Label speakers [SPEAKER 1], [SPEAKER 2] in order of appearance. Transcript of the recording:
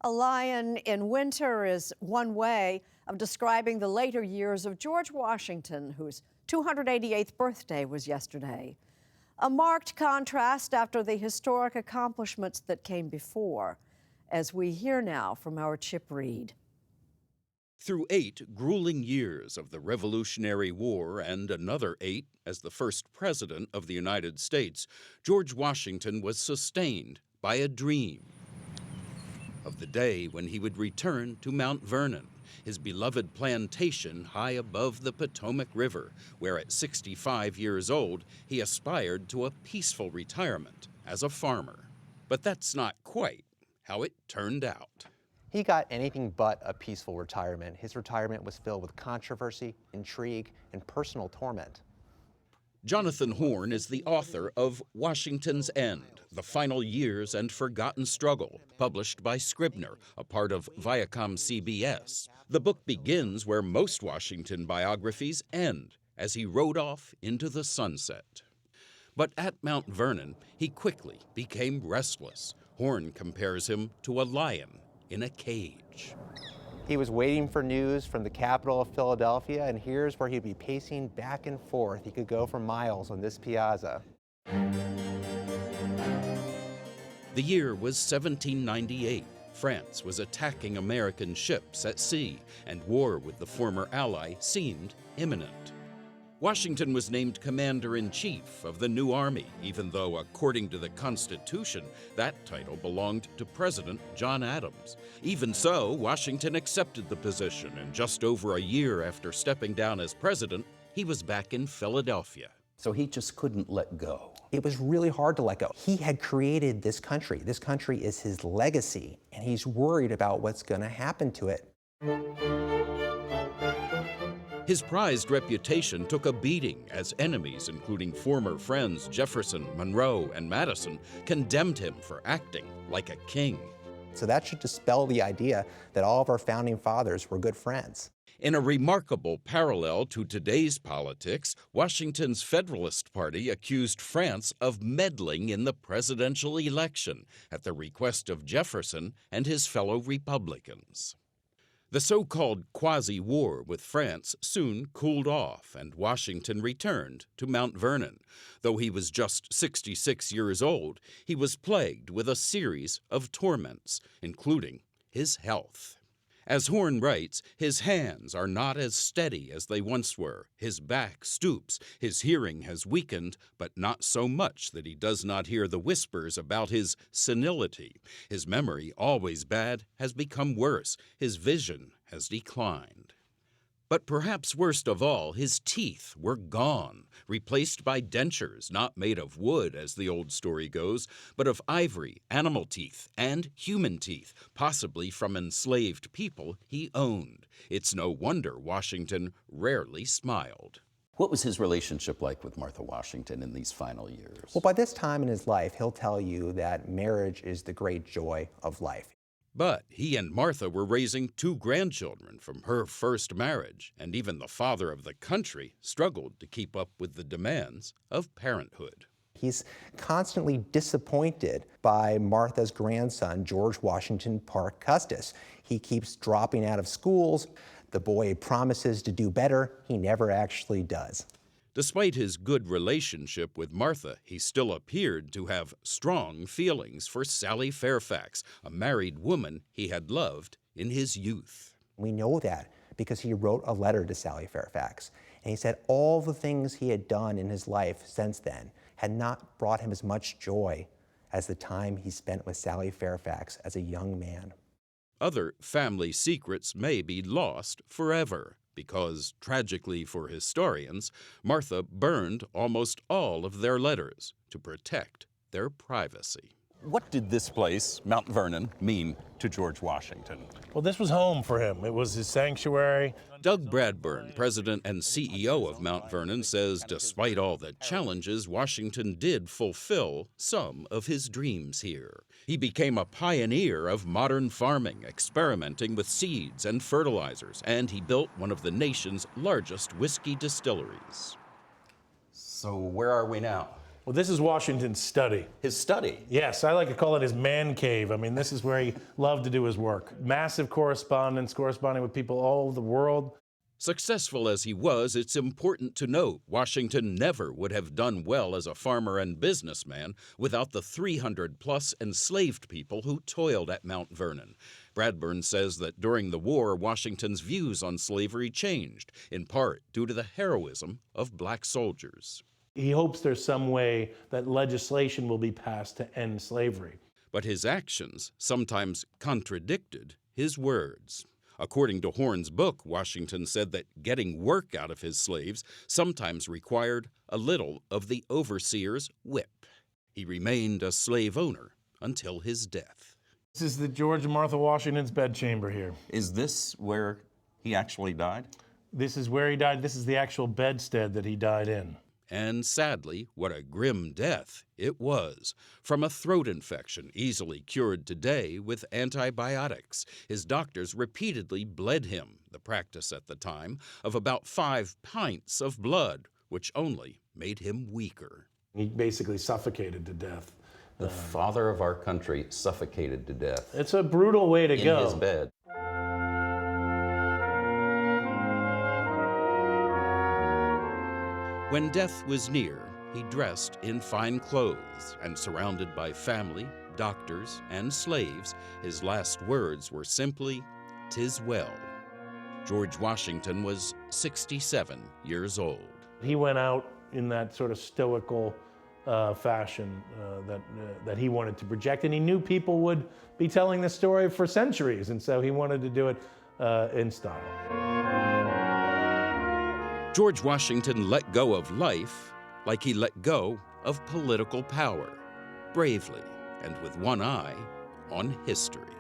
[SPEAKER 1] A lion in winter is one way of describing the later years of George Washington, whose 288th birthday was yesterday. A marked contrast after the historic accomplishments that came before, as we hear now from our Chip Reid.
[SPEAKER 2] Through 8 grueling years of the Revolutionary War and another 8 as the first president of the United States, George Washington was sustained by a dream of the day when he would return to Mount Vernon, his beloved plantation high above the Potomac River, where at 65 years old he aspired to a peaceful retirement as a farmer. But that's not quite how it turned out.
[SPEAKER 3] He got anything but a peaceful retirement. His retirement was filled with controversy, intrigue, and personal torment.
[SPEAKER 2] Jonathan Horn is the author of Washington's End, The Final Years and Forgotten Struggle, published by Scribner, a part of Viacom CBS. The book begins where most Washington biographies end, as he rode off into the sunset. But at Mount Vernon, he quickly became restless. Horn compares him to a lion in a cage.
[SPEAKER 3] He was waiting for news from the capital of Philadelphia, and here's where he'd be pacing back and forth. He could go for miles on this piazza.
[SPEAKER 2] The year was 1798. France was attacking American ships at sea, and war with the former ally seemed imminent. Washington was named commander-in-chief of the new army, even though, according to the Constitution, that title belonged to President John Adams. Even so, Washington accepted the position, and just over a year after stepping down as president, he was back in Philadelphia.
[SPEAKER 4] So he just couldn't let go.
[SPEAKER 3] It was really hard to let go. He had created this country. This country is his legacy, and he's worried about what's going to happen to it.
[SPEAKER 2] His prized reputation took a beating as enemies, including former friends Jefferson, Monroe, and Madison, condemned him for acting like a king.
[SPEAKER 3] So that should dispel the idea that all of our founding fathers were good friends.
[SPEAKER 2] In a remarkable parallel to today's politics, Washington's Federalist Party accused France of meddling in the presidential election at the request of Jefferson and his fellow Republicans. The so-called quasi-war with France soon cooled off, and Washington returned to Mount Vernon. Though he was just 66 years old, he was plagued with a series of torments, including his health. As Horn writes, his hands are not as steady as they once were. His back stoops. His hearing has weakened, but not so much that he does not hear the whispers about his senility. His memory, always bad, has become worse. His vision has declined. But perhaps worst of all, his teeth were gone, replaced by dentures not made of wood, as the old story goes, but of ivory, animal teeth, and human teeth, possibly from enslaved people he owned. It's no wonder Washington rarely smiled.
[SPEAKER 4] What was his relationship like with Martha Washington in these final years?
[SPEAKER 3] Well, by this time in his life, he'll tell you that marriage is the great joy of life.
[SPEAKER 2] But he and Martha were raising 2 grandchildren from her first marriage, and even the father of the country struggled to keep up with the demands of parenthood.
[SPEAKER 3] He's constantly disappointed by Martha's grandson, George Washington Parke Custis. He keeps dropping out of schools. The boy promises to do better. He never actually does.
[SPEAKER 2] Despite his good relationship with Martha, he still appeared to have strong feelings for Sally Fairfax, a married woman he had loved in his youth.
[SPEAKER 3] We know that because he wrote a letter to Sally Fairfax, and he said all the things he had done in his life since then had not brought him as much joy as the time he spent with Sally Fairfax as a young man.
[SPEAKER 2] Other family secrets may be lost forever, because, tragically for historians, Martha burned almost all of their letters to protect their privacy.
[SPEAKER 4] What did this place, Mount Vernon, mean to George Washington?
[SPEAKER 5] Well, this was home for him. It was his sanctuary.
[SPEAKER 2] Doug Bradburn, president and CEO of Mount Vernon, says despite all the challenges, Washington did fulfill some of his dreams here. He became a pioneer of modern farming, experimenting with seeds and fertilizers, and he built one of the nation's largest whiskey distilleries.
[SPEAKER 4] So where are we now?
[SPEAKER 5] Well, this is Washington's study.
[SPEAKER 4] His study.
[SPEAKER 5] Yes, I like to call it his man cave. I mean, this is where he loved to do his work. Massive correspondence, corresponding with people all over the world.
[SPEAKER 2] Successful as he was, it's important to note Washington never would have done well as a farmer and businessman without the 300-plus enslaved people who toiled at Mount Vernon. Bradburn says that during the war, Washington's views on slavery changed, in part due to the heroism of black soldiers.
[SPEAKER 5] He hopes there's some way that legislation will be passed to end slavery.
[SPEAKER 2] But his actions sometimes contradicted his words. According to Horne's book, Washington said that getting work out of his slaves sometimes required a little of the overseer's whip. He remained a slave owner until his death.
[SPEAKER 5] This is the George and Martha Washington's bedchamber here.
[SPEAKER 4] Is this where he actually died?
[SPEAKER 5] This is where he died. This is the actual bedstead that he died in.
[SPEAKER 2] And sadly, what a grim death it was. From a throat infection easily cured today with antibiotics. His doctors repeatedly bled him, the practice at the time, of about 5 pints of blood, which only made him weaker.
[SPEAKER 5] He basically suffocated to death.
[SPEAKER 4] The father of our country suffocated to death.
[SPEAKER 5] It's a brutal way to go.
[SPEAKER 4] In his bed.
[SPEAKER 2] When death was near, he dressed in fine clothes, and surrounded by family, doctors, and slaves, his last words were simply, "'Tis well." George Washington was 67 years old.
[SPEAKER 5] He went out in that sort of stoical fashion that he wanted to project, and he knew people would be telling this story for centuries, and so he wanted to do it in style.
[SPEAKER 2] George Washington let go of life like he let go of political power, bravely and with one eye on history.